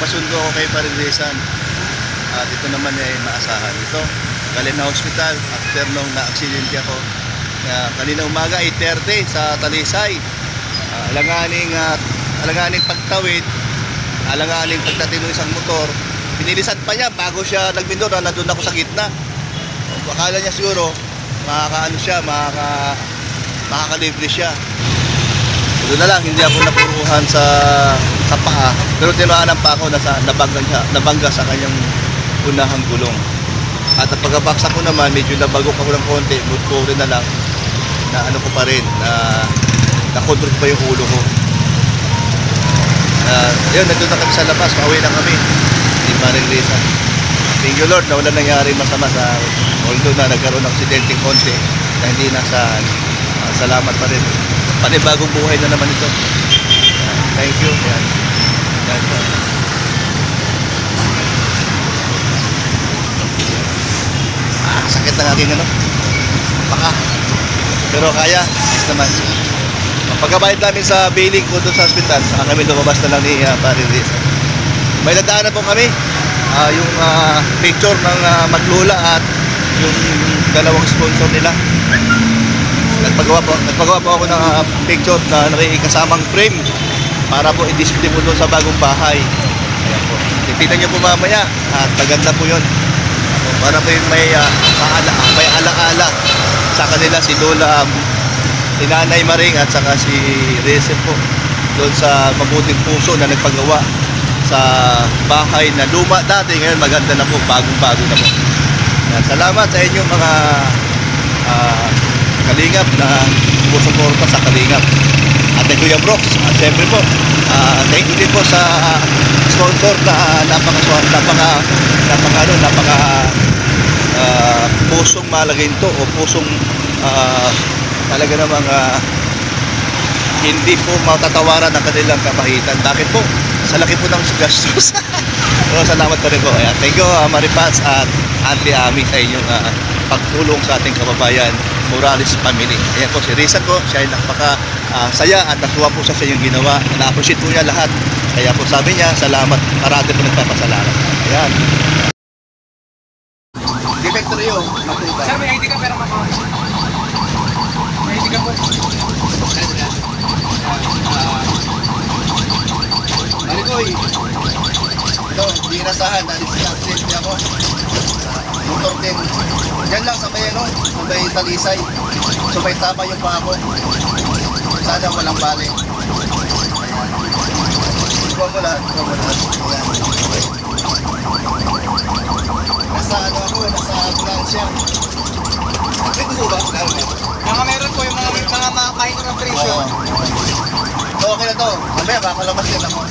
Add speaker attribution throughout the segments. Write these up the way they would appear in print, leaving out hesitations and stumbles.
Speaker 1: nagpasundo ako kay Parisan. At ito naman ay maasahan. Ito, galing na hospital after nung na-aksidente ako. Kanina umaga 8:30 sa Talisay. Alanganing pagtawid, alanganing pagdating ng isang motor. Pinilisan pa niya bago siya nagbindor na nandun ako sa gitna. Akala niya siguro makakalibre siya. Doon na lang, hindi ako napuruhan sa paa. Pero tinuanan pa ako na nabangga sa kanyang unahang gulong. At pagkabaksak ko naman, medyo nabagok ako ng konti. Buto rin na lang na ano ko pa rin, na nakontrol pa yung ulo ko. Yun, nandun na kami sa labas, pauwi na kami. Hindi pa rin reason. Thank you Lord na wala nangyari masama sa akin. Although na nagkaroon ng aksidente konti na hindi nasaan, salamat pa rin. Panibagong buhay na naman ito. Thank you. Yan. Sakit ng aking paka. Pero kaya, is naman. Pagkabayad namin sa billing ko doon sa hospital, saka kami lumabas na lang ni Parisan. May nadaanan po kami. Yung picture ng Maglula at yung dalawang sponsor nila. Nagpagawa po ako ng picture na nakikasamang frame para po i-display po doon sa bagong bahay. Ayan po. Titignan nyo po mamaya at maganda po yun. Para po yung may ala-ala sa kanila si Lola, si Nanay Maring at saka si Rese po doon sa mabuting puso na nagpagawa sa bahay na luma dati, ngayon maganda na po, bagong-bago na po. Yan, salamat sa inyong mga Kalingap na sumusuporta sa Kalingap at Kuya Brooks. At siyempre po, thank you din po sa sponsor na napaka pusong malaginto o pusong talaga namang hindi po matatawaran ang kanilang kapahitan. Bakit po? Sa laki po ng gastos. So, salamat pa rin po. Ayan. Thank you Maripas at Auntie Ami sa inyong pagtulong sa ating kababayan Morales family. Ayan po si Risa po. Siya ay saya at natuwa po sa inyong ginawa. Na-appreciate po niya lahat. Kaya po sabi niya, salamat. Parati po nagpapasalamat. Ayan. Defector yun.
Speaker 2: Sir, may ID ka pero may ID ka po.
Speaker 1: Marikoy, ito, hindi nasahan, na-accident ako. Motor din. Yan lang, sabay Talisay. Sabay tama yung pa ako. Sana walang bali. Ikaw mo lahat. Nasa ambulansya. Ito ba?
Speaker 2: Mga meron po yung mga kain ng presyo.
Speaker 1: Okay na to. Mamaya makalamas din ako.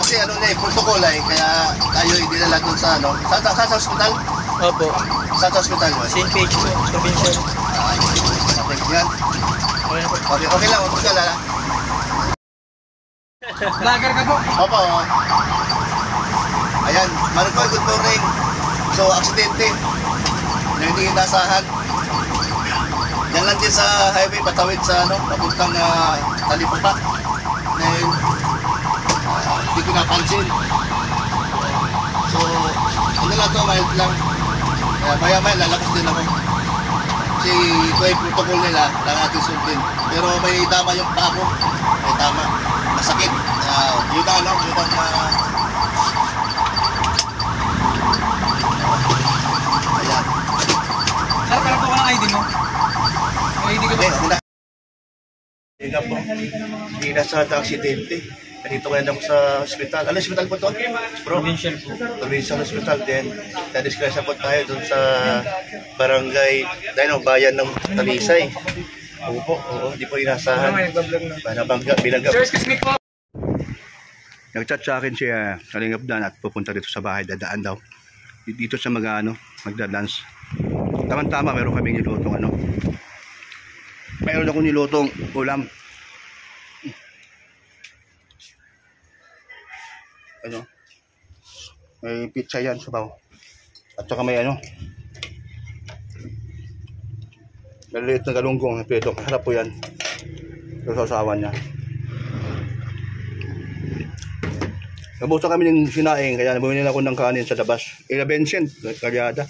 Speaker 1: Kasi protocol kaya tayo dinala doon sa sa hospital?
Speaker 2: Opo.
Speaker 1: Sa hospital?
Speaker 2: St. Page po, provincial.
Speaker 1: Okay, yan. Okay lang, huwag ka lala.
Speaker 2: Vlogger ka po?
Speaker 1: Opo. Ayan, Maricoy, good morning. So, aksidente. Na hindi inasahan. Yan lang din sa highway, patawid sa papuntang Talipupa. Dahil hindi ko napansin. So, lang to, mild lang. Maya-maya lalabas din ako. Kasi ito ay protocol nila na natin sundin. Pero may tama yung paa ko. May tama. Masakit. Yun ang ayan.
Speaker 2: Sir, pero po ka ng ID mo? May ID ka ba?
Speaker 1: Hindi nga po. Hindi nasa aksidente. Dito ngayon ako sa hospital. Ano hospital po ito?
Speaker 2: Provincial po.
Speaker 1: Provincial hospital din. Na-discuss po tayo dun sa barangay, bayan ng Talisay. Oo, di po inasahan. Binangga.
Speaker 2: Sir, excuse me po.
Speaker 1: Nag-chat sa akin siya, Kalingap Dan, at pupunta dito sa bahay, dadaan daw. Dito siya magda-lunch. Tama-tama, meron kaming nilutong Mayroon akong nilutong ulam. May pizza yan, sabaw. At saka may maliliit na galunggong. Ito, harap po yan. Ito sa usawan niya. Nabuto kami ng sinaing, kaya bumili ako ng kanin sa labas. 11 cent, karyada.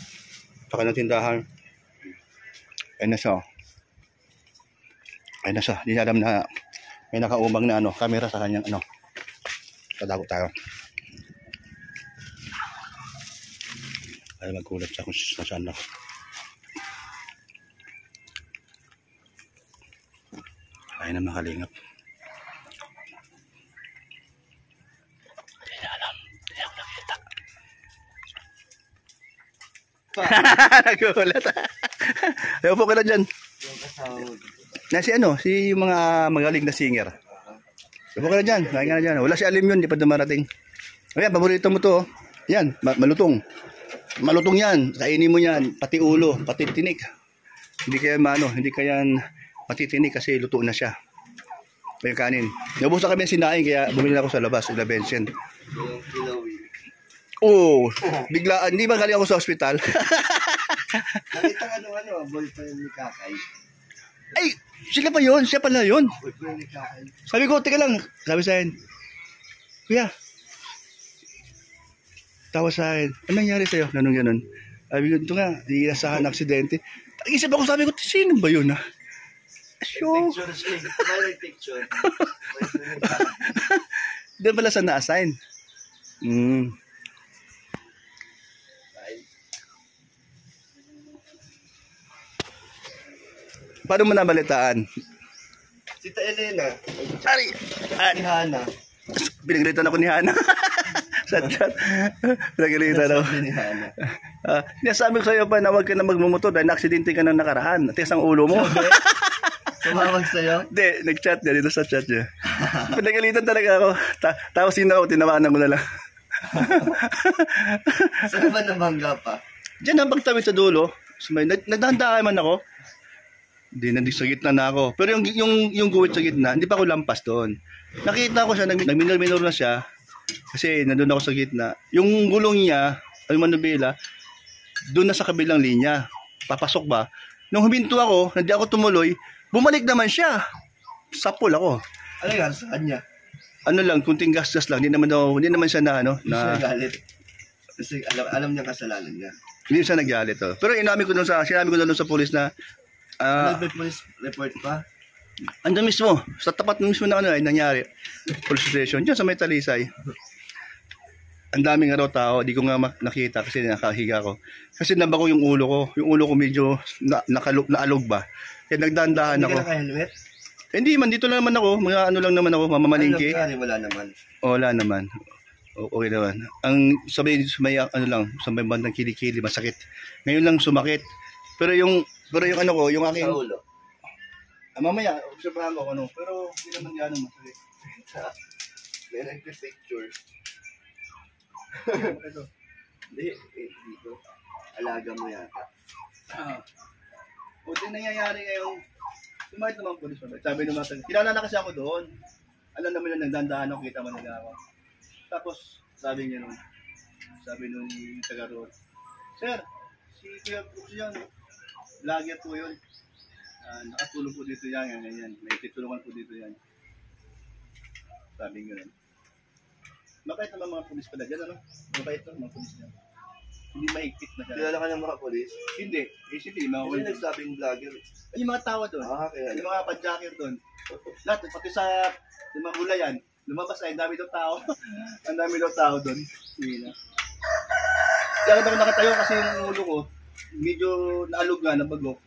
Speaker 1: Saka ng tindahan. Ayun na siya. Ayun na siya. Hindi niya alam na may nakaumang na camera sa kanyang Tadago tayo. Ay magkulat siya kung saan ako. Ayun na makalingap. Hindi niya alam. Hindi ako nakita. Nagulat. Ayaw po ka na dyan. Na si si mga magaling na singer. Ayaw po ka na dyan. Kaya nga na dyan. Wala si Alim yun, di pa dumarating. Ayan, paborito mo to. Yan, malutong. Malutong yan. Kainin mo yan. Pati ulo, pati tinik. Hindi kaya hindi kaya matitinik kasi luto na siya. May kanin. Nabusa kami ng sinaing kaya bumili ako sa labas, 11 cent. Oh, biglaan. Hindi ba galing ako sa ospital?
Speaker 3: Nakita ka boyfriend ni Kakay.
Speaker 1: Ay, sila pa yun. Siya pala yun.
Speaker 3: Boyfriend ni Kakay.
Speaker 1: Sabi ko, teka lang. Sabi sa akin, Kuya, tawa sa akin, ano nangyari sa'yo? Nanong ganun. Sabi ko, ito nga, inasahan na aksidente. Isip ako, sabi ko, sino ba yun Sure.
Speaker 3: Picture siya. May picture.
Speaker 1: Doon pala sa na-assign. Paano mo nabalitaan?
Speaker 3: Tita Elena.
Speaker 1: Ari!
Speaker 3: Ni Hana.
Speaker 1: Pinagalitan ako ni Hana. Sa chat. Pinagalitan ako.
Speaker 3: Ni Hana.
Speaker 1: Nasabi ko sa'yo pa na huwag ka na magmumotor dahil na-aksidente ka na nakaraan. Tigas ang ulo mo.
Speaker 3: Tumawag sa'yo?
Speaker 1: Hindi, nag-chat niya dito sa chat niya. Pinagalitan talaga ako. Tapos sino ako, tinawanan ko na lang.
Speaker 3: Saan ba namangga pa?
Speaker 1: Diyan ang pagtawid sa dulo. Nagdahan-dahan man ako. Hindi, sa gitna na ako. Pero yung guwit sa gitna, hindi pa ako lampas doon. Nakita ko siya, nagminor-minor na siya. Kasi nandun ako sa gitna. Yung gulong niya, ay manubela, doon na sa kabilang linya. Papasok ba? Nung huminto ako, hindi ako tumuloy, bumalik naman siya. Sapol ako.
Speaker 3: Ano yan? Saan niya?
Speaker 1: Ano lang, kunting gasgas lang. Hindi naman siya na
Speaker 3: Hindi siya galit. Kasi alam niya kasalanan niya.
Speaker 1: Hindi siya nagyalit. Pero sinabi ko doon sa pulis na
Speaker 3: May police report pa?
Speaker 1: andun mismo, sa tapat mismo na ay nangyari. Police station, dyan sa may Talisay. Ang daming tao, di ko nga nakita kasi nakahiga ko. Kasi naba ko yung ulo ko. Yung ulo ko medyo naalog ba. Kaya nagdahan-dahan ako.
Speaker 3: Hindi ka naka-helmet?
Speaker 1: Hindi man, dito lang naman ako. Mga lang naman ako, mamamalingki.
Speaker 3: Wala naman.
Speaker 1: Wala naman. Okay naman. Ang sabi sa may sa may bandang kilikili, masakit. Ngayon lang sumakit. Pero yung yung aking
Speaker 3: Sa ulo.
Speaker 1: mamaya, obserbahan ko pero hindi naman gano'ng masakit.
Speaker 3: May nagpipicture.
Speaker 1: Ito.
Speaker 3: Hindi, dito. Alaga mo yata.
Speaker 1: O din nangyayari ngayon, sumahit naman po dito. Sabi naman, kilala na kasi ako doon. Alam naman yung nagdandaan ako, kita man nila ako. Tapos, sabi nung taga road, Sir, si Kuya Brooks yan, vlogger po yun. Nakatulong po dito yan, ganyan. May titulungan po dito yan. Sabi nga rin. Mabait naman mga pulis pala dyan, Mabait naman mga pulis dyan. Hindi mahigpit na dyan.
Speaker 3: Kilala ka ng mga polis?
Speaker 1: Hindi. Hindi.
Speaker 3: Kasi nagsabing vlogger.
Speaker 1: Yung mga tawa doon.
Speaker 3: Kaya.
Speaker 1: Yung mga padjacker doon. Lahat, pati sa mga gulayan. Lumabas ay, dami daw tao. Ang dami daw tao doon. Hindi na. Kaya ako nakatayo kasi yung ulo ko, medyo naalog nga, nabagok.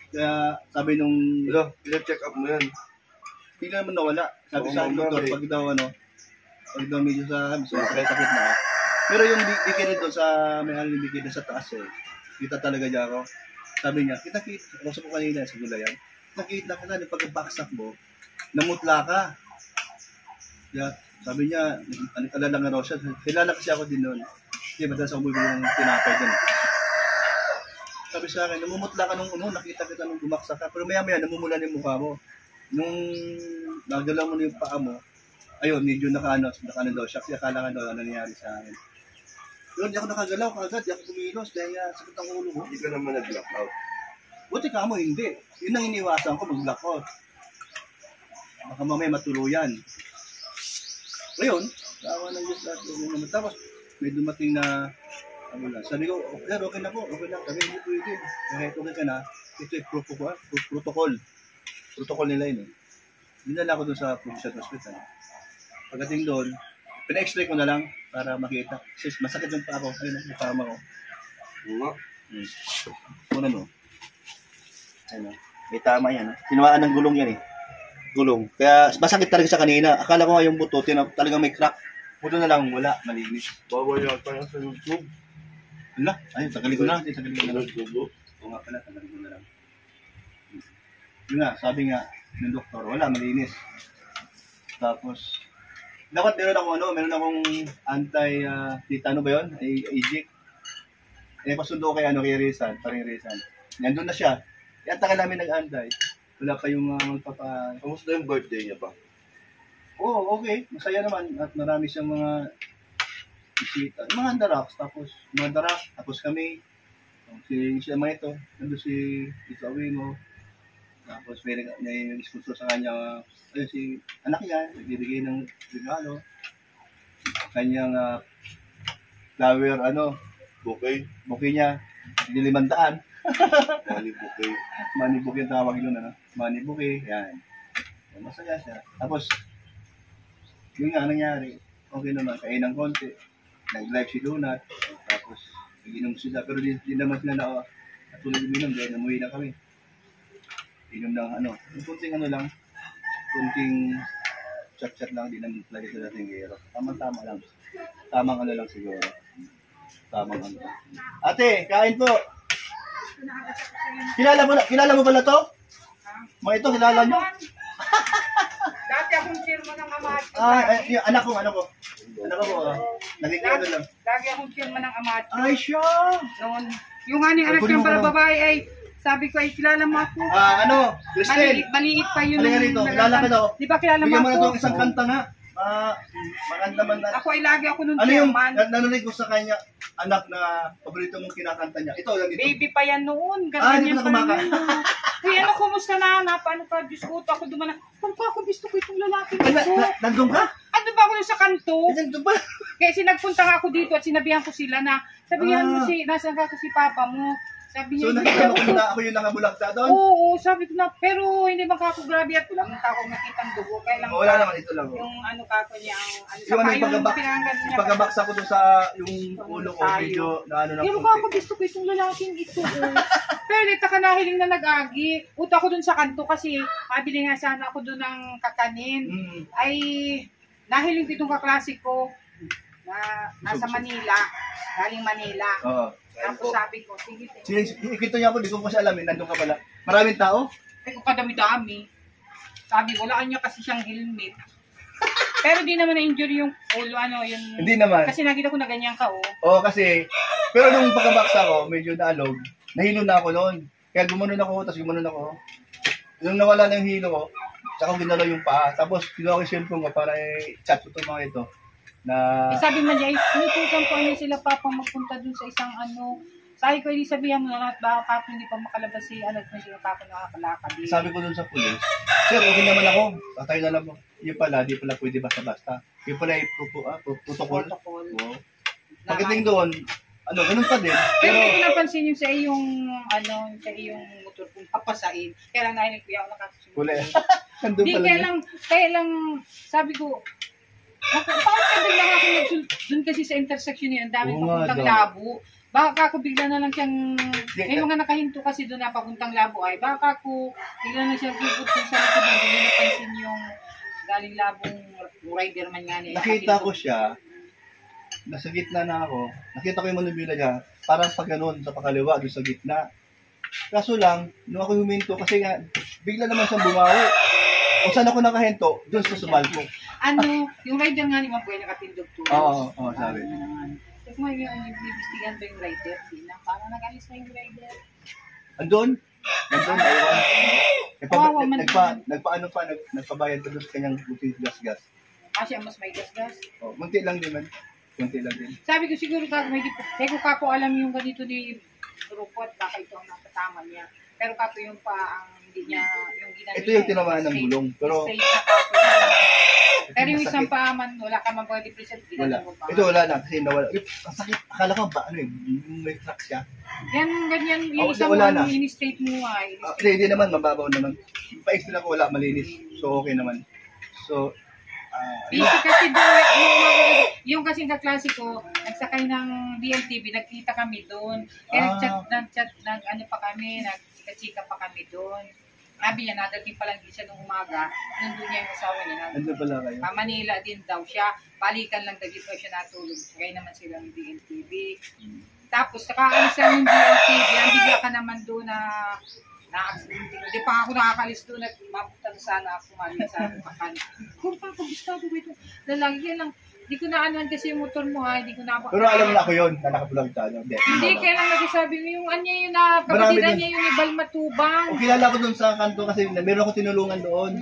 Speaker 1: Kaya sabi nung...
Speaker 3: Pina-check up mo yan.
Speaker 1: Hindi naman nawala. Sabi sa doktor, pag daw medyo sakit na. Pero yung bikini doon sa may halong bikini sa taas kita talaga niya ako. Sabi niya, kita ako ko kanina sa gulayan. Nakita ka na, pagkabaksak mo, namutla ka. Kaya sabi niya, alala nga raw siya. Kilala kasi ako din noon. Hindi, madalas ako bumili ng tinapay doon. Sabi sa akin, namumutla ka nung nakita kita nung bumaksak ka. Pero maya-maya, namumula na yung mukha mo. Nung nagdala mo na yung paa mo, ayun, medyo nakano daw siya. Kaya akala nga daw ano nangyari sa akin. Pero hindi ako nakagalaw kagad, hindi ako kumilos dahil sakit ang ulo ko.
Speaker 3: Hindi ka naman nag-blackout.
Speaker 1: Buti ka mo, hindi. Yun ang iniwasan ko, mag-blackout. Baka mamaya matuluyan. Ngayon, Tawa ng Diyos lahat. Okay naman. Tapos, may dumating na ambulance. Sabi ko, sir, okay na po. Okay lang. Sabi, hindi pwede. Kahit okay ka na, ito ay protocol. Protocol nila yun eh. Dinala ko doon sa provincial hospital. Pagdating doon, pina-x-ray ko na lang para makita. Kasi masakit yung paa ko. Ayun, yung paa ko.
Speaker 3: Nga.
Speaker 1: Kunan mo. Ayun, may tama yan. Sinawaan ng gulong yan eh. Gulong. Kaya masakit talaga sa kanina. Akala ko nga yung buto, talagang may crack. Buto na lang, wala. Malinis.
Speaker 3: Bawal yata yan sa YouTube.
Speaker 1: Wala. Ayun, tagalin ko na. Tagalin ko na lang.
Speaker 3: Dugo.
Speaker 1: Oo nga pala, tagalin ko na lang. Yun nga, sabi nga ng doktor, wala, malinis. Tapos, dapat meron akong anti-tetano ba yun? Agic. Pasundo kay Rizal, paring Rizal. Nandun na siya. Kaya tagal namin nag-antay. Wala pa yung magpapa...
Speaker 3: Kamusta yung birthday niya pa?
Speaker 1: Oo, okay. Masaya naman. At marami siyang mga bisita. Mga daraks. Tapos kami. Si Maito. Nandun si Tito Awino. Tapos may sponsor sa kanya. Si anak niya. Nagbibigay ng regalo. Kanyang flower, bouquet niya. Hindi 500.
Speaker 3: Money bouquet.
Speaker 1: Money bouquet yung tawag yun, Money bouquet, yan. Masaya siya. Tapos, yun nga nangyari. Okay naman, kain ng konti. Nag-live si Donut. Tapos, nag-inom sila. Pero di naman sila natulog uminom. Dahil namuwi na kami. Inom ng yung kunting lang. Kunting chat-chat lang. Di naman lagi sa dating gero. Tamang-tama lang. Tamang lang siguro. Tamang Ate, kain po. Kilala mo pala to? Mga ito, kilala nyo?
Speaker 4: Dati akong chairman ng Amacho.
Speaker 1: Yung anak ko. Anak ko po. Naging lang.
Speaker 4: Lagi akong chairman ng Amacho.
Speaker 1: Ay, siya!
Speaker 4: Noon, yung anak niyang pala babae ay, sabi ko ay kilala mo ako.
Speaker 1: Christine.
Speaker 4: Maliit pa yun.
Speaker 1: Halika rito, kilala ka daw.
Speaker 4: Di ba kilala mo
Speaker 1: Bigyan mo na
Speaker 4: ako?
Speaker 1: itong isang kanta nga. Maganda man na.
Speaker 4: Ako ay lagi ako nung
Speaker 1: Ano yung
Speaker 4: chairman.
Speaker 1: narinig ko sa kanya, anak na paborito mong kinakanta niya? Ito, yan ito.
Speaker 4: Baby pa yan noon.
Speaker 1: Di
Speaker 4: Ganyan
Speaker 1: pa na
Speaker 4: pa
Speaker 1: kumaka.
Speaker 4: yun. Kuya, kumusta na? Paano ka? Diyos ko, ako dumana. Paano pa ako gusto ko itong lalaki ito?
Speaker 1: Nandun ka?
Speaker 4: Ando ba ako sa kanto?
Speaker 1: Nandun ba?
Speaker 4: Kaya sinagpunta nga ako dito at sinabihan ko sila na, sabihan mo nasaan ka si papa mo. Sabi
Speaker 1: So,
Speaker 4: niya,
Speaker 1: nakikita ko na ako yung nakabulakta doon?
Speaker 4: oo, sabi ko na, pero hindi man kako grabe at wala man kako nakitang dugo. Kaya lang
Speaker 1: Wala naman, ito lang.
Speaker 4: yung kako niya,
Speaker 1: Yung pagkabaksa ko doon sa yung ulo ko, medyo na lang
Speaker 4: pero kako gusto ko itong lalaking ito. Pero nita ka nahiling na nag-agi. Uta ko doon sa kanto kasi mabili nga sana ako doon ng kakanin. Ay, nahiling ko itong kaklase ko na nasa Manila, galing Manila.
Speaker 1: Oo.
Speaker 4: Tapos sabi ko, sige.
Speaker 1: Ikito niya ako, di ko kasi alam, nandun ka pala. Maraming tao?
Speaker 4: Ay, kung kadami-dami. Sabi, wala niya kasi siyang helmet. Pero di naman na-injury yung ulo, yung...
Speaker 1: Hindi naman.
Speaker 4: Kasi nakita ko na ganyan ka,
Speaker 1: Oo, kasi, pero nung pagkabaksa ko, medyo naalog, nahilo na ako noon. Kaya gumanon ako, tapos gumanon ako. Nung nawala na yung hilo ko, tsaka ginalaw yung paa. Tapos, kinuha ko yung cellphone ko para i-chat ko itong mga ito. Na...
Speaker 4: sabi man niya, inutusan ko sila papang magpunta dun sa isang Sabi ko, sabihan mo na, baka kako hindi pa makalabas si sila kako nakakalakad.
Speaker 1: Sabi ko dun sa pulis, sir, okay naman ako. Patay na lang mo. Yung pala, di pala pwede basta-basta. Yung pala ay protocol. Oo. Pagdating doon, ganun pa din.
Speaker 4: Pero hindi ko napansin yung sa iyong motor kung papasain. Kaya lang nainig ko ako nakasusunod.
Speaker 1: Wala. Nandun
Speaker 4: Di,
Speaker 1: pala.
Speaker 4: kaya lang, sabi ko, bakit ka bigla ako doon kasi sa intersection niya, ang dami papuntang Labo. Baka ako bigla na lang siyang, may mga nakahinto kasi doon na papuntang Labo ay, baka ako bigla na siyang kipot sa likod doon, hindi napansin yung galing Labong rider man nga niya.
Speaker 1: Nakita ko siya, nasa gitna na ako, nakita ko yung manubila niya, parang pag ganun sa pakaliwa, doon sa gitna. Kaso lang, nung ako huminto, kasi nga, bigla naman siyang bumawi. Kung saan ako nakahinto, doon sa sumalpo.
Speaker 4: Yung rider nga ni Mabuhay nakatindog to.
Speaker 1: Oo, sabi.
Speaker 4: Kasi mo yung ibistigan ba yung rider? Di na, parang nag-alis na yung rider.
Speaker 1: Andun, nagpabayad pa doon sa kanyang buti gas-gas.
Speaker 4: Kasi mas may gas-gas.
Speaker 1: Munti lang din man. Munti lang din.
Speaker 4: Sabi ko siguro kako, may di ko kako alam yung ganito ni Rupot, baka ito ang nakatama niya. Pero kako yung pa ang hindi niya, yung ginano
Speaker 1: Ito yung tinamaan ng gulong. Pero,
Speaker 4: straight na kako. Pero yung isang pa man, wala ka man pwede present,
Speaker 1: wala.
Speaker 4: ginano mo pa.
Speaker 1: Ito wala na. Kasi nawala. Ang sakit. Akala ko ba, ano yung may crack siya.
Speaker 4: Yan, ganyan, yung isang
Speaker 1: wala na.
Speaker 4: in-state mo ay.
Speaker 1: Kasi hindi naman, mababaw naman. Yung pa-extra ko wala, malinis. So, okay naman. So,
Speaker 4: Basic kasi doon, yung kasing kaklase ko, nagsakay ng DLTV, nagkita kami doon. Kaya nag-chat, ano pa kami, nagchika-chika pa kami doon. Sabi niya, nadating pa lang din siya nung umaga, nandun niya yung asawa niya.
Speaker 1: ano pala kayo?
Speaker 4: Manila din daw siya, balikan lang daw dito siya natulog. Kaya naman sila ng DLTV. Tapos, nakaalis lang yung DLTV, ang bigla ka naman doon na na-accident. Hindi pa ako nakakalis doon at mapunta na sana ako mali sa kakan. Kung pa ako gusto ko ito, lalagyan lang. Hindi ko na anuan kasi yung motor mo ha, hindi ko na.
Speaker 1: Pero alam mo na ako yun, na nakapulang tayo.
Speaker 4: Hindi, kaya lang nagsasabi mo yung anya yun na kapatidan niya yung ibal matubang.
Speaker 1: O kilala ko doon sa kanto kasi meron ako tinulungan doon.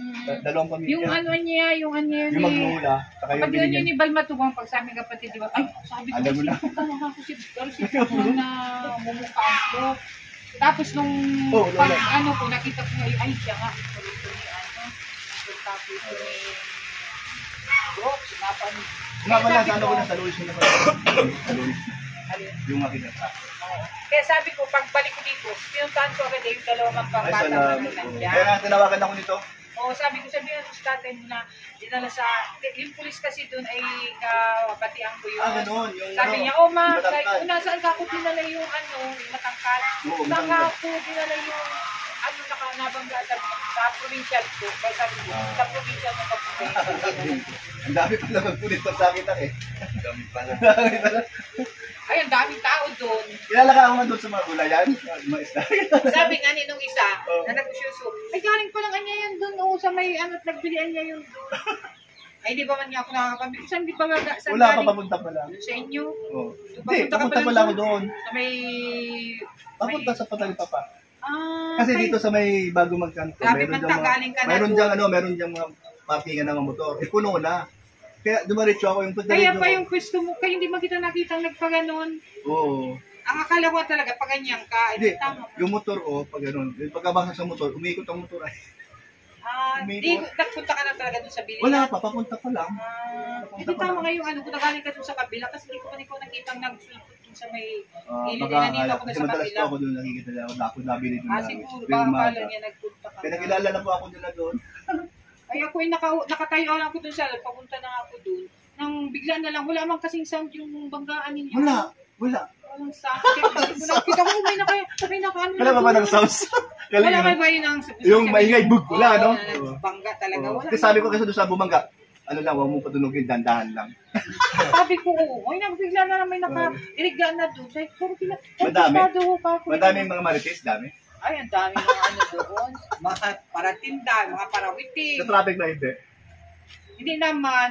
Speaker 1: Dalawang pamilya.
Speaker 4: Yung ano niya, yung anya yun.
Speaker 1: Yung magnula, saka yung
Speaker 4: kapatidan niya
Speaker 1: binigyan.
Speaker 4: yung ibal matubang pag sa aming kapatid, di ba? Ay, sabi ko,
Speaker 1: Alam mo na.
Speaker 4: kasi na mumukhaan ko. Tapos nung pag ano ko, nakita ko ngayon, ay siya nga, ito ni ano, tapos ni Brooke, sinapan.
Speaker 1: Nga pala, sa ano ko na sa Luis yun naman. Sa Luis. Yung makita sa
Speaker 4: Kaya sabi ko, pagbalik ko dito, pinuntahan ko agad yung dalawang
Speaker 1: Ay,
Speaker 4: pambata na
Speaker 1: salamat po.
Speaker 4: nandiyan.
Speaker 1: Kaya nga tinawagan ako nito.
Speaker 4: Oo, sabi ko sa tatay mo na dinala sa, yung pulis kasi doon ay kabatian ko yun.
Speaker 1: Ganun. Yung,
Speaker 4: Sabi
Speaker 1: ano,
Speaker 4: niya, oh ma,
Speaker 1: yung matangkad.
Speaker 4: nasaan ka ako dinala yung ano, yung matangkad.
Speaker 1: Oo,
Speaker 4: Saan ka
Speaker 1: matangkad.
Speaker 4: ako dinala yung ano nakanabangga sa provincial ko. Kaya sabi ko, sa provincial mo kapunta.
Speaker 1: Ang dami pala magpulit pag sa akin eh. Ang dami pala.
Speaker 4: Ay, ang daming tao doon.
Speaker 1: Kilala ka ako nga doon sa mga gulayan. Mga isda.
Speaker 4: Sabi nga ni nung isa,
Speaker 1: Oh.
Speaker 4: na nag-usyuso, ay galing pa lang anya yan doon, sa may ano, nagbilian niya yun doon. Ay, di ba man niya ako nakakapamili? Saan di ba saan
Speaker 1: Wala pa,
Speaker 4: galing?
Speaker 1: papunta pa lang.
Speaker 4: Doon sa inyo?
Speaker 1: Oh.
Speaker 4: Papunta
Speaker 1: Hindi,
Speaker 4: ka
Speaker 1: papunta
Speaker 4: pa
Speaker 1: pa
Speaker 4: lang
Speaker 1: lang ako doon.
Speaker 4: Sa may...
Speaker 1: Papunta sa Patalipapa.
Speaker 4: Kasi
Speaker 1: Kasi dito sa may bago magkanto,
Speaker 4: Grabe,
Speaker 1: meron
Speaker 4: pantang galing ka na
Speaker 1: meron
Speaker 4: doon.
Speaker 1: diyang ano, meron diyang mga parkingan ng mga motor. Eh puno na. Kaya dumiretso ako yung
Speaker 4: Kaya pa yung pwesto mo, kaya hindi mo kita nakita nagpaganon.
Speaker 1: Oo.
Speaker 4: Ang akala ko talaga, pag ganyan ka,
Speaker 1: Hindi,
Speaker 4: ay tama.
Speaker 1: yung motor pag gano'n, yung pagkabasa sa motor, umiikot ang motor ay.
Speaker 4: Di, nagpunta ka na talaga dun sa bilihan.
Speaker 1: Wala pa, papunta pa lang.
Speaker 4: Hindi tama nga yung ano, kung nagaling ka dun sa kabila, kasi hindi ko pa ikaw nakita nagsulpot dun sa may ilid.
Speaker 1: Baka
Speaker 4: Nandito ako na
Speaker 1: kasi
Speaker 4: sa
Speaker 1: madalas
Speaker 4: kabila.
Speaker 1: po ako doon, nakikita niya ako, dako nabili doon.
Speaker 4: Siguro, baka akala niya nagpunta ka.
Speaker 1: Kaya nakilala na po ako nila doon.
Speaker 4: Ay ako ay nakatayo lang ako dun sa, papunta na ako dun. Nang bigla na lang, wala man kasing sound yung banggaan ninyo.
Speaker 1: Wala.
Speaker 4: Walang sound. Kita ko may naka-ano.
Speaker 1: Wala pa ba ng sounds?
Speaker 4: Wala may bayo ng...
Speaker 1: Yung maingay, bug, wala, no?
Speaker 4: Bangga talaga, wala.
Speaker 1: Kasi sabi ko kasi doon sa bumangga, ano lang, huwag mong patunogin, dandahan lang.
Speaker 4: Sabi ko, ay bigla na lang may naka-irigyan na doon. Sabi ko,
Speaker 1: Madami.
Speaker 4: Madami.
Speaker 1: Madaming mga marites, dami.
Speaker 4: Ay, ang dami mga ano doon. Mga paratinda, mga parawiting.
Speaker 1: Sa traffic na hindi.
Speaker 4: Hindi naman.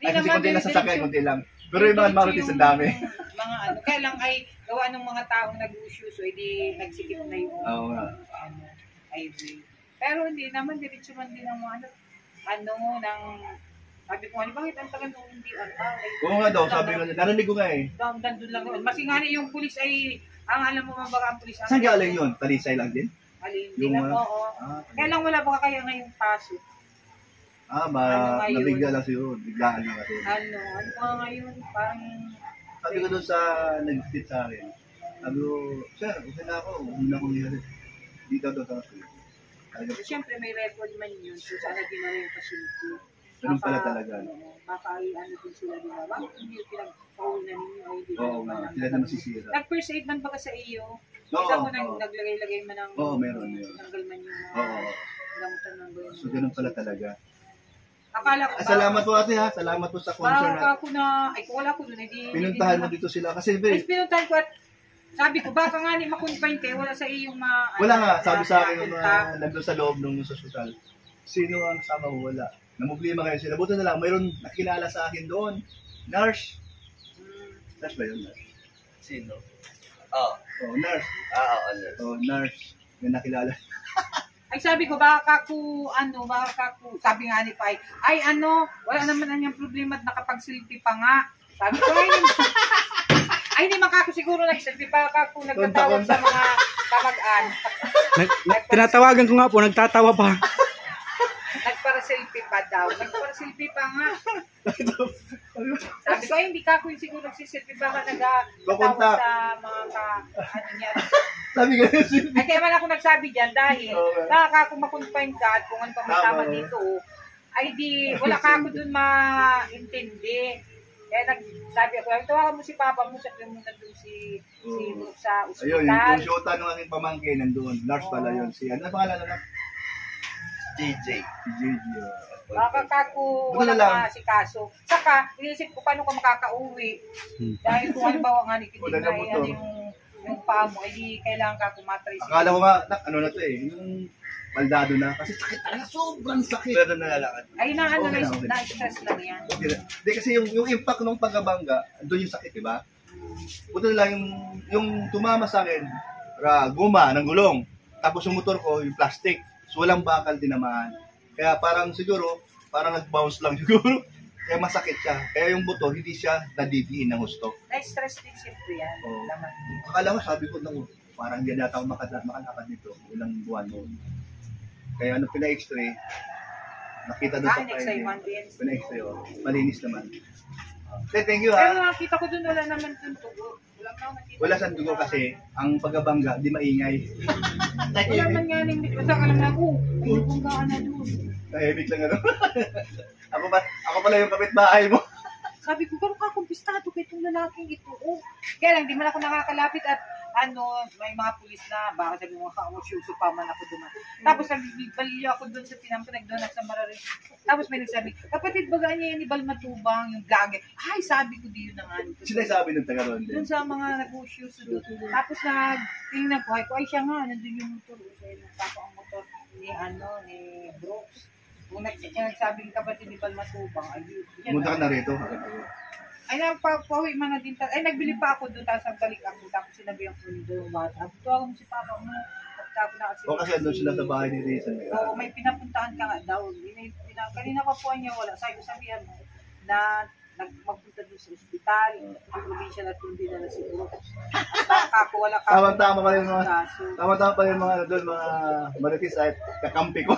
Speaker 1: Ay, kasi konti lang sasakyan, konti lang. Pero yung mga marites, ang dami.
Speaker 4: Mga ano, kaya lang ay gawa ng mga taong nag-usyuso, edi nagsikip na yung
Speaker 1: Oo nga.
Speaker 4: highway. Pero hindi naman, diretso man din ang mga ng sabi ko nga, bakit ang tagal nung hindi
Speaker 1: Oo nga daw, sabi ko, narinig ko nga eh.
Speaker 4: Dandun lang naman. Masingani yung pulis ay, ang alam mo man baka ang pulis.
Speaker 1: Saan galing yun? Talisay lang din?
Speaker 4: Alin,
Speaker 1: Yung,
Speaker 4: din oo. Kaya lang wala baka kaya ngayong paso. Ano
Speaker 1: nabigla lang siguro. Biglaan lang kasi.
Speaker 4: Ano pa ngayon, parang...
Speaker 1: Sabi ko doon sa nag-sit sa akin. Sabi ko, sir, okay na ako. Huwag na akong hihalit. Dito daw sa akin.
Speaker 4: Siyempre may record man yun. So sana dinala yung pasyente.
Speaker 1: Ganun pala talaga.
Speaker 4: Baka ano din sila din. Bakit hindi yung pinag-paul na ninyo ay hindi
Speaker 1: Oo nga, sila na masisira.
Speaker 4: Nag-first aid man baka sa iyo?
Speaker 1: Oo.
Speaker 4: Kita mo naglagay-lagay man ng...
Speaker 1: Oo, meron.
Speaker 4: Tanggal man yung
Speaker 1: Oo.
Speaker 4: gamutan ng goyon.
Speaker 1: So, ganun pala talaga.
Speaker 4: Akala ko
Speaker 1: Salamat po ate ha. Salamat po sa concern
Speaker 4: baka ako na... Ay, kung wala ko doon, hindi...
Speaker 1: Pinuntahan mo dito sila. Kasi
Speaker 4: Ay, pinuntahan ko at sabi ko, baka nga ni makonfine kayo, wala sa iyong
Speaker 1: wala nga. Sabi sa akin nung nandun sa loob nung sa hospital. Sino ang kasama mo? Wala. Namumblima kayo sila. Buti na lang, mayroon nakilala sa akin doon. Nurse. Nurse ba yun? Nurse?
Speaker 3: Sino? Oh.
Speaker 1: Oh, nurse.
Speaker 3: Nurse.
Speaker 1: Oh, nurse. May nakilala.
Speaker 4: Ay, sabi ko, baka sabi nga ni Pai, ay wala naman na niyang problema at nakapag-selfie pa nga. Sabi ko, ay, hindi makako siguro nag-selfie pa ako nagtatawag sa mga kamag-an.
Speaker 2: Tinatawagan ko nga po, nagtatawa pa.
Speaker 4: Nagpara-selfie pa daw. Nagpara-selfie pa nga. Sabi ko, ay, hindi ka ako yung siguro nagsiselfie. Baka nag-tawag sa mga ano niya.
Speaker 1: Sabi ka
Speaker 4: Ay, kaya man ako nagsabi dyan dahil baka kung makonfine ka at kung ano pa may tama dito, ay di, wala ka ako dun maintindi. Kaya nagsabi ako, tawagan mo si Papa mo, sabi mo na doon si Brooke sa ospital.
Speaker 1: Ayun, yung shoota ng aking pamangkin nandun. Nurse pala yun. Si, ano pangalan na?
Speaker 3: JJ.
Speaker 1: Si JJ.
Speaker 4: Baka kako wala ka si kaso. Saka, inisip ko paano ka makakauwi. Dahil kung halimbawa nga ni Kiting na yan yung paa mo, ay di kailangan ka kumatrace.
Speaker 1: Akala ko nga, ano na to eh, yung baldado na. Kasi sakit talaga, sobrang sakit.
Speaker 3: Pero nalalakad.
Speaker 4: Ay, na-stress lang yan.
Speaker 1: Hindi kasi yung impact ng pagkabangga, doon yung sakit, diba? Buto na lang yung tumama sa akin, guma ng gulong. Tapos yung motor ko, yung plastic. So walang bakal din naman. Kaya parang siguro, parang nag-bounce lang siguro. Kaya masakit siya. Kaya yung buto, hindi siya nadidiin ng gusto.
Speaker 4: Na-stress din siyempre yan.
Speaker 1: Oo.
Speaker 4: Laman.
Speaker 1: Akala ko, sabi ko, parang hindi na ako makalakad dito. Ilang buwan mo. Kaya ano pina-x-ray, nakita doon sa
Speaker 4: next time, Monday.
Speaker 1: pina-x-ray, malinis naman. Okay, thank you
Speaker 4: Pero
Speaker 1: ha.
Speaker 4: nakita ko dun, wala naman dun tugo.
Speaker 1: Wala sa dugo kasi, ang pagkabangga, di maingay.
Speaker 4: Wala man nga rin, basta ka lang na, may nabunggaan na dun.
Speaker 1: Tahimik lang ano. Ako pala yung kapitbahay mo.
Speaker 4: Sabi ko, gano'n ka kumpistado kay itong lalaking ito. Kaya lang, di man ako nakakalapit at may mga pulis na, baka sabi mo, ka-usyuso pa man ako duman. Tapos nagbibaliyo ako doon sa pinampo, nagdonak sa Mararin. Tapos may nagsabi, kapatid baga niya yan ni Balmatubang, yung vlogger. Ay, sabi ko di yun na nga.
Speaker 1: Sila sabi ng taga ron
Speaker 4: Doon
Speaker 1: din.
Speaker 4: sa mga nag-usyuso doon. Tapos tingnan ko, ay siya nga, nandun yung motor. Tapos ang motor ni Brooks. Kung nagsabing kapatid ni Balmatubang, ay yun.
Speaker 1: Pumunta ka na rito.
Speaker 4: Ay, nagpapawi man na din. Ay, nagbili pa ako doon, tapos nagbalik ako. Tapos sinabi ko doon, bata. Tuwagan mo si Papa mo.
Speaker 1: O kasi doon sila sa bahay ni Rizal.
Speaker 4: Oo, may pinapuntahan ka nga daw. Kanina pa po niya wala. Sabihan mo na magpunta doon sa ospital. Ang probinsya na tundi na na siguro. At ako wala ka.
Speaker 1: Tama-tama pa yung mga, tama-tama pa yung mga doon, mga maritis at kakampi ko.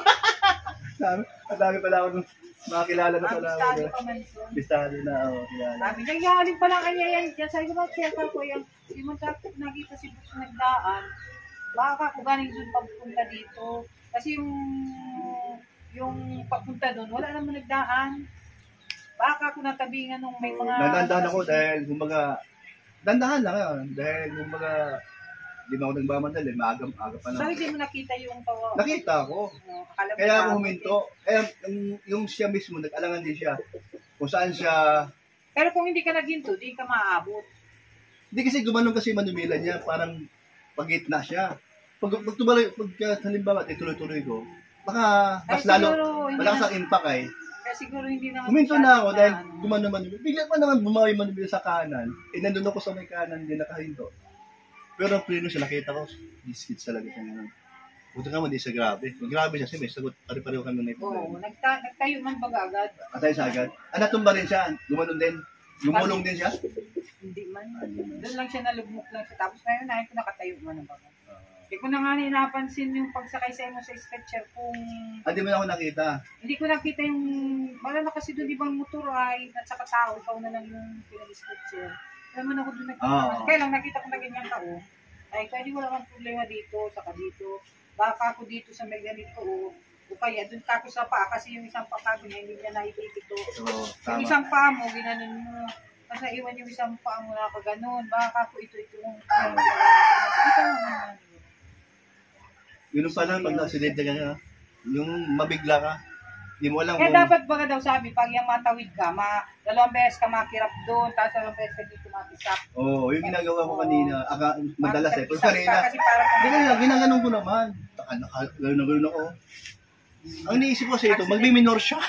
Speaker 1: Ang dami pala ako nung makakilala na pala.
Speaker 4: Bistado pa man doon.
Speaker 1: Bistado na ako, kilala.
Speaker 4: Sabi, nagyaling pa lang kanya yan. Sabi ko, share ko yung, di mo nakita si Brooks nagdaan. Baka ako galing doon pagpunta dito. Kasi yung pagpunta doon, wala naman nagdaan. Baka ako natabingan nung may mga...
Speaker 1: Nandandahan ako dahil, kumbaga, dandahan lang yun. Dahil, kumbaga, hindi mo ako nagmamadali, maaga pa na.
Speaker 4: Bakit di mo nakita yung tawa?
Speaker 1: Nakita ko. Kaya ako huminto. Kaya yung siya mismo, nag-alangan din siya. Kung saan siya...
Speaker 4: Pero kung hindi ka naghinto, di ka maaabot.
Speaker 1: Hindi kasi gumanong kasi manumila niya, parang pag-gitna siya. Pag halimbawa, tuloy-tuloy ko, baka mas lalo, malakas ang impact eh.
Speaker 4: Kaya siguro hindi naman...
Speaker 1: Huminto na ako dahil gumanong manumila. Bigla pa naman bumawi manumila sa kanan. Nandun ako sa may kanan din, nakahinto. Pero ang prino siya, nakita ko, biskits talaga siya ngayon. Buti ka mo, di siya grabe. Kung grabe siya, may sagot, pare-pareho kami na ito.
Speaker 4: Oo, nagtayo man baga agad.
Speaker 1: Atay sa agad. Natumba rin siya, gumanon din. Lumulong din siya.
Speaker 4: Hindi man. Doon lang siya nalugmok lang siya. Tapos ngayon, nahin ko nakatayo man ang baga. Hindi ko na nga napansin yung pagsakay sa mo sa stretcher kung...
Speaker 1: Hindi mo na ako nakita.
Speaker 4: Hindi ko nakita yung... Wala na kasi doon ibang motor ay at saka tao, ikaw na lang yung pinag-stretcher. Naman ako doon nakita. Kaya lang nakita ko na ganyan ka, ay pwede wala kang problema dito, saka dito. Baka ako dito sa may ganito, o kaya doon ka ako sa paa, kasi yung isang paa ko hindi niya naipipito. Yung isang paa mo, ginanon mo. Kasi naiwan yung isang paa mo na kaganon. Baka ako ito yung...
Speaker 1: Yun pala, pag na-accidente ka nga, yung mabigla ka, hindi mo alam
Speaker 4: kung... dapat baga daw sabi, pag yung matawid ka, dalawang beses ka makirap doon, tapos dalawang beses ka dito matisap.
Speaker 1: Oo, yung ginagawa ko kanina, madalas eh. Pero kanina, ginaganon ko naman. Gano'n ako. Ang iniisip ko sa ito, magbiminor siya.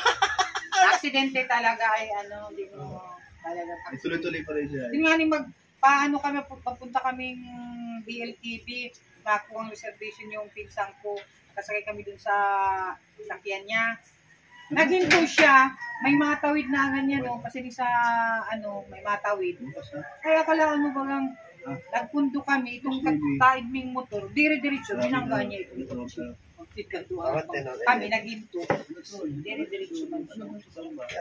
Speaker 4: Aksidente talaga ay hindi mo talaga.
Speaker 1: Tuloy-tuloy pa rin siya.
Speaker 4: Yun nga paano kami, papunta kaming BLTV, nakuha ang reservation yung pinsang ko, nakasakay kami dun sa sakyan niya. Naghinto siya, may matawid na ganyan, kasi sa, may matawid. Kaya kailangan mo bagang Nagpundo kami, itong timing motor, dire-diretso, binangga niya itong kotse. Kami naghinto. Dire-diretso man siya.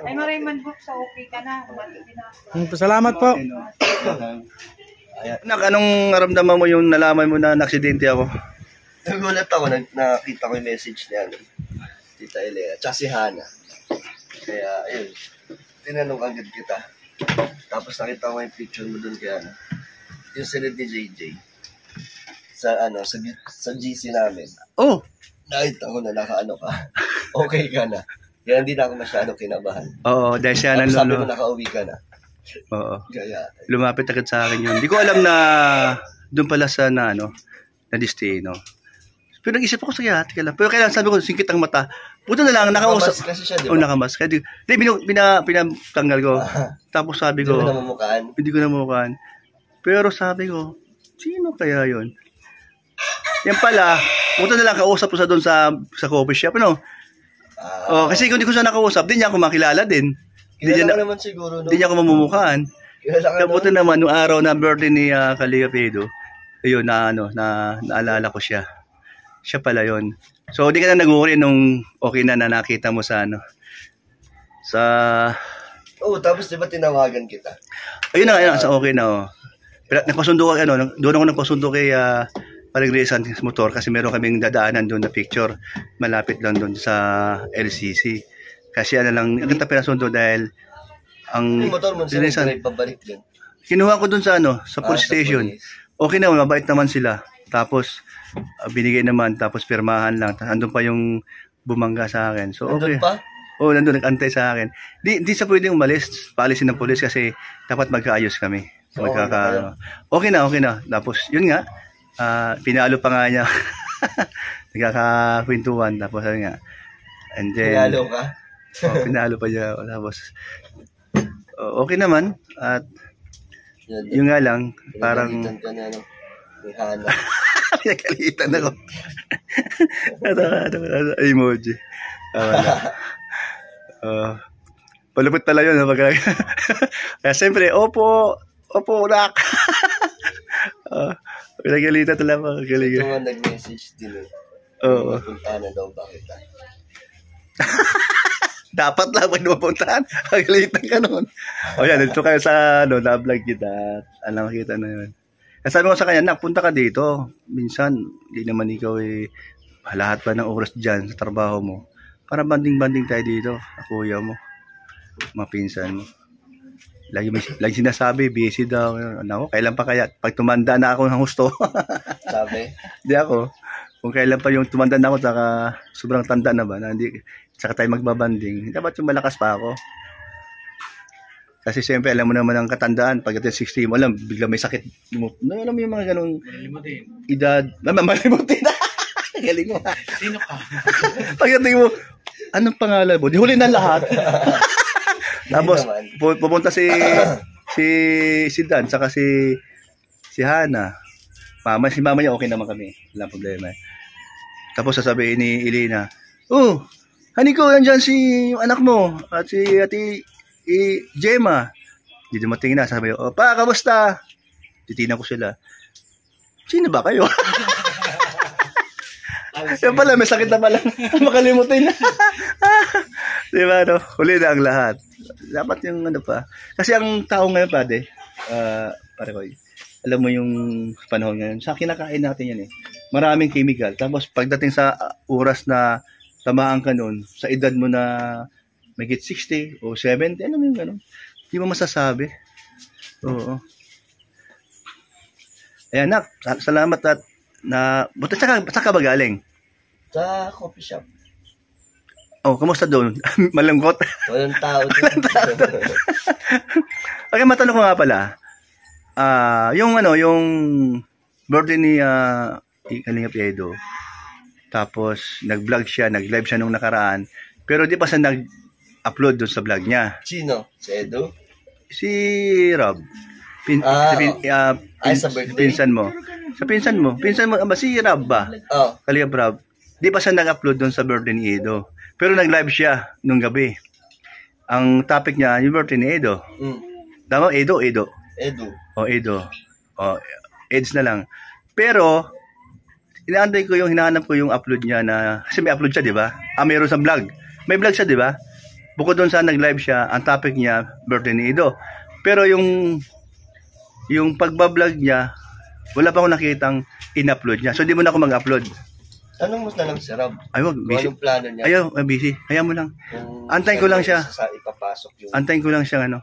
Speaker 4: Ay, maray man book sa okay ka na.
Speaker 2: Salamat po.
Speaker 1: Nak, anong naramdaman mo yung nalaman mo na naksidente ako?
Speaker 3: Nagulat ako, nakita ko yung message niya. Tita Elena, tsaka si Hana. Kaya, ayun, tinanong agad kita. Tapos nakita ko yung picture mo dun kaya, yung sunod ni JJ. Sa GC namin.
Speaker 1: Oh!
Speaker 3: Nakita ko na nakaano ka. Okay ka na. Kaya hindi na ako masyado kinabahan.
Speaker 1: Oo, dahil siya
Speaker 3: Tapos sabi mo
Speaker 1: nanonood.
Speaker 3: nakauwi ka na.
Speaker 1: Oo.
Speaker 3: Kaya,
Speaker 1: Lumapit agad sa akin yun. Hindi ko alam na doon pala sa na destino. Pero nag-isip ako, sige, hati ka lang. Pero kailangan sabi ko, singkit ang mata. Puto na lang, nakausap.
Speaker 3: nakamas kasi siya, di
Speaker 1: Oo,
Speaker 3: ba?
Speaker 1: nakamas. Kaya pinatanggal ko. Tapos sabi
Speaker 3: Hindi
Speaker 1: ko,
Speaker 3: mo namumukhaan.
Speaker 1: hindi ko namukhaan. Pero sabi ko, sino kaya yun? Yan pala, puto na lang, kausap ko sa doon sa coffee shop, ano? Kasi kung hindi ko siya nakausap, di niya ako makilala din.
Speaker 3: Kilala ka naman siguro.
Speaker 1: Hindi niya ako mamumukhaan.
Speaker 3: Kilala ka
Speaker 1: Kabuti naman, nung araw na birthday ni Kalinga Pedro, ayun, naalala ko siya. Siya pala yun. So, di ka na nag-worry nung okay na nakita mo sa sa...
Speaker 3: Oo, tapos di ba tinawagan kita?
Speaker 1: Ayun na, sa okay na, oh. Pero nagpasundo ko, doon ako nagpasundo kay parang Resan motor kasi meron kaming dadaanan doon na picture. Malapit lang doon sa LCC. Kasi lang, ang kita pinasundo dahil ang
Speaker 3: Yung motor mo, saan
Speaker 1: Resan,
Speaker 3: drive pabalik din?
Speaker 1: kinuha ko doon sa sa police
Speaker 3: Sa
Speaker 1: station.
Speaker 3: police.
Speaker 1: Okay na, mabait naman sila. Tapos, binigay naman, tapos pirmahan lang. Tapos, andun pa yung bumangga sa akin. So, okay.
Speaker 3: Nandun pa?
Speaker 1: Oo, nandun, nag-antay sa akin. Di sa pwedeng umalis, paalisin ng polis kasi dapat magkaayos kami.
Speaker 3: So,
Speaker 1: Okay na. Tapos, yun nga, pinalo pa nga niya. Nagkakakwentuhan. Tapos, yun nga. And then,
Speaker 3: Pinalo ka?
Speaker 1: pinalo pa niya. Tapos, okay naman. At,
Speaker 3: Yun,
Speaker 1: yun nga lang, parang...
Speaker 3: pinagalitan ka na, ni Hana.
Speaker 1: Pinagalitan ako. Emoji. Palupit pala yun. Kaya siyempre, opo, nak. Pinagalitan talaga.
Speaker 3: Ito nga nag-message din.
Speaker 1: Oo.
Speaker 3: Punta na daw ba kita?
Speaker 1: Dapat lang pag napuntahan. Pagalitan ka nun. O yan, dito kayo sa na-vlog kita. Alam makita na yun. Kasi sabi ko sa kanya, nak, punta ka dito. Minsan, hindi naman ikaw lahat pa ng oras dyan sa trabaho mo. Para banding-banding tayo dito. Kuya mo. Mapinsan mo. Lagi sinasabi, busy daw. Ano, kailan pa kaya? Pag tumanda na ako ng husto.
Speaker 3: Sabi?
Speaker 1: Hindi ako. Kung kailan pa yung tumanda na ako, saka sobrang tanda na ba, na hindi, saka tayo magbabanding, dapat yung malakas pa ako. Kasi siyempre, alam mo naman ang katandaan, pagdating 60 mo, bigla may sakit. Alam mo yung mga ganong edad. Malimutin na. Galing mo.
Speaker 2: Sino ka?
Speaker 1: Pagdating mo, anong pangalan mo? Di huli na lahat. Tapos, pupunta si Dan, saka si Hana. Si mama niya okay naman kami. Walang problema. Tapos sasabihin ni Elena, oh, hani ko, nandyan yung anak mo at si Ate Gemma. Hindi dumating na. Sabi ko, pa, kamusta? Titignan ko sila. Sino ba kayo? Yan pala, may sakit na pala. Makalimutin na. Diba, no? Huli na ang lahat. Dapat yung pa. Kasi ang tao ngayon, pare ko, alam mo yung panahon ngayon, sa kinakain natin yan maraming chemical. Tapos pagdating sa oras na tamaan ka nun, sa edad mo na may 60 o 70, ano yung gano'n? Hindi mo masasabi. Oo. Ayan, nak, salamat at buta saan ka ba galing?
Speaker 3: Sa coffee shop.
Speaker 1: Oh, kamusta doon? Malungkot?
Speaker 3: Walang tao doon.
Speaker 1: Okay, matanong ko nga pala. Yung birthday ni Kalinga Pedro, tapos nag-vlog siya, nag-live siya nung nakaraan, pero di pa siya nag-upload doon sa vlog niya.
Speaker 3: Sino? Si Edo?
Speaker 1: Si Rob.
Speaker 3: Sa birthday?
Speaker 1: Pinsan mo. Pinsan mo ba si Rob ba?
Speaker 3: Oh.
Speaker 1: Kalinga Rob. Di pa siya nag-upload doon sa birthday ni Edo. Pero nag-live siya nung gabi. Ang topic niya, yung birthday ni Edo. Tama, Edo.
Speaker 3: Edo.
Speaker 1: O, Edo. EDS na lang. Pero, inaantay ko yung, hinahanap ko yung upload niya na, kasi may upload siya, di ba? Mayroon sa vlog. May vlog siya, di ba? Bukod doon sa nag-live siya, ang topic niya, birthday ni Ido. Pero yung pagbablog niya, wala pa akong nakitang in-upload niya. So, di mo na ako mag-upload.
Speaker 3: Tanong mo na lang si Rob.
Speaker 1: Ay, wag,
Speaker 3: Kung
Speaker 1: busy.
Speaker 3: anong plano niya.
Speaker 1: Ayaw, busy. Hayaan mo lang.
Speaker 3: Kung
Speaker 1: Antayin ko lang siya.
Speaker 3: Sa ipapasok yung
Speaker 1: Antayin ko lang siya,
Speaker 3: ano.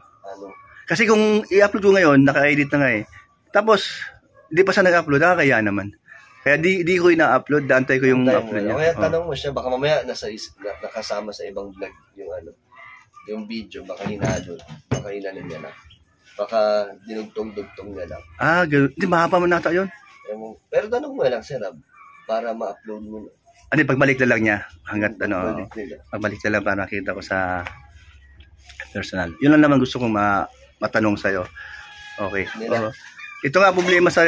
Speaker 1: Kasi kung i-upload ko ngayon, naka-edit na nga eh. Tapos, di pa siya nag-upload, nakakaya naman. Kaya di ko ina-upload, antay ko yung
Speaker 3: Antayin mo
Speaker 1: upload
Speaker 3: lang.
Speaker 1: niya.
Speaker 3: Kaya tanong mo siya, baka mamaya nakasama sa ibang vlog yung yung video, baka hinalo, baka hinanin niya lang. Baka dinugtong-dugtong niya lang.
Speaker 1: Gano'n. Di, mahaba man nata yun.
Speaker 3: Pero tanong mo lang si Rob, para ma-upload mo na.
Speaker 1: Ano, pagbalik na lang niya. Hanggat
Speaker 3: Balik nila.
Speaker 1: pagbalik na lang para makita ko sa personal. Yun lang naman gusto kong matanong sa'yo. Okay.
Speaker 3: Nila.
Speaker 1: Ito nga problema sa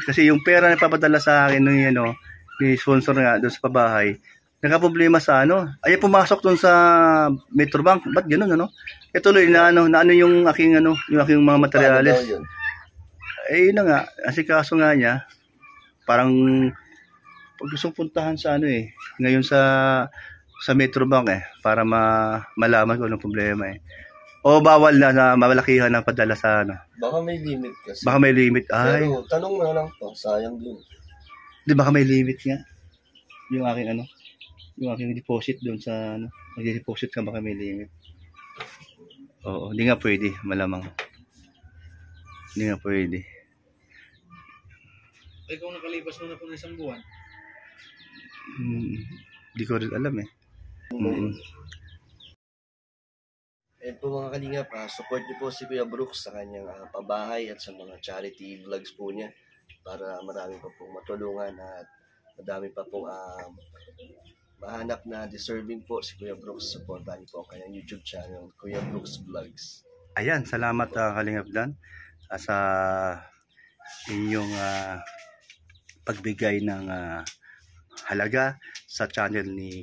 Speaker 1: kasi yung pera na papadala sa akin ni sponsor nga doon sa pabahay, nagka-problema sa ay pumasok doon sa Metrobank. Ba't ganoon Tuloy na yung aking yung aking mga materyales.
Speaker 3: Paano daw yun?
Speaker 1: Yun na nga, asikaso nga niya, parang pag gustong puntahan sa ngayon sa Metrobank para malaman ko anong problema O bawal na malakihan ng padala sa
Speaker 3: Baka may limit kasi.
Speaker 1: Baka may limit. Ay,
Speaker 3: Pero tanong mo na lang to, sayang din.
Speaker 1: di baka may limit nga. Yung aking yung aking deposit doon sa mag-deposit ka baka may limit. Oo, hindi nga pwede, malamang. Hindi nga pwede.
Speaker 2: Ikaw nakalipas mo na po ng isang buwan.
Speaker 1: Hindi ko rin alam eh.
Speaker 3: Po mga kalingap, support niyo po si Kuya Brooks sa kanyang pabahay at sa mga charity vlogs po niya para marami pa pong matulungan at madami pa pong mahanap na deserving po si Kuya Brooks. Supportan niyo po ang kanyang YouTube channel, Kuya Brooks Vlogs.
Speaker 1: Ayan, salamat Kalingap Dan sa inyong pagbigay ng halaga sa channel ni.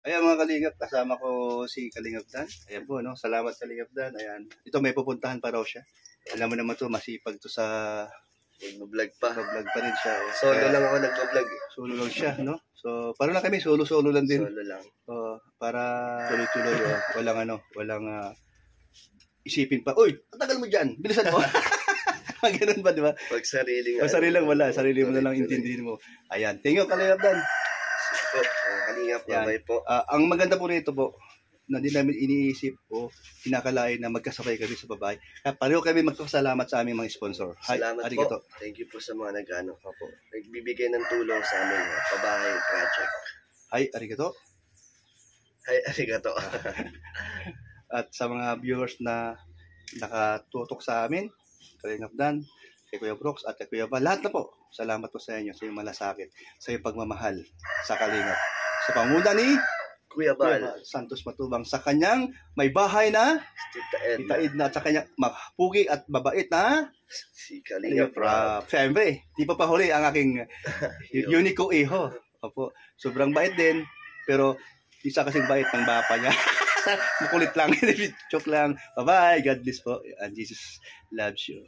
Speaker 1: Ayan mga Kalingap, kasama ko si Kalingap Dan. Ayan po, salamat Kalingap Dan. Ayan, ito may pupuntahan pa raw siya. Alam mo naman to, masipag to sa
Speaker 3: Nag-vlog pa.
Speaker 1: Nag-vlog pa rin siya.
Speaker 3: Solo lang ako nag-vlog eh.
Speaker 1: Solo lang siya, So, parang lang kami, solo lang din.
Speaker 3: Solo lang.
Speaker 1: Para tuloy-tuloy, walang isipin pa, uy, tagal mo dyan, bilisan mo. Ganun ba, di ba?
Speaker 3: Pag sariling.
Speaker 1: Sarili mo na lang intindihin mo. Ayan, thank you, Kalingap Dan.
Speaker 3: Po, kalingap, bye po.
Speaker 1: Ang maganda po rito po, na di namin iniisip o kinakalain na magkasabay kami sa babae. Pareho kami magpasalamat sa aming mga sponsor.
Speaker 3: Salamat
Speaker 1: arigato.
Speaker 3: po. Thank you po sa mga nagbibigay ng tulong sa aming pabahay project.
Speaker 1: Hi, arigato.
Speaker 3: Hi, arigato.
Speaker 1: At sa mga viewers na nakatutok sa amin, Kalingap Dan, kay Kuya Brooks at kay Kuya Val, lahat na po. Salamat po sa inyo, sa iyong malasakit, sa iyong pagmamahal sa Kalingap. Sa panguna ni
Speaker 3: Kuya Val
Speaker 1: Santos Matubang sa kanyang may bahay na
Speaker 3: Tita
Speaker 1: Edna at sa kanyang mapugi at mabait na
Speaker 3: si Kalingap Rob.
Speaker 1: Siyempre, di pa huli ang aking unico iho. Opo, sobrang bait din, pero isa kasing bait ng bapa niya. Makulit lang, joke lang. Bye-bye, God bless po, and Jesus loves you.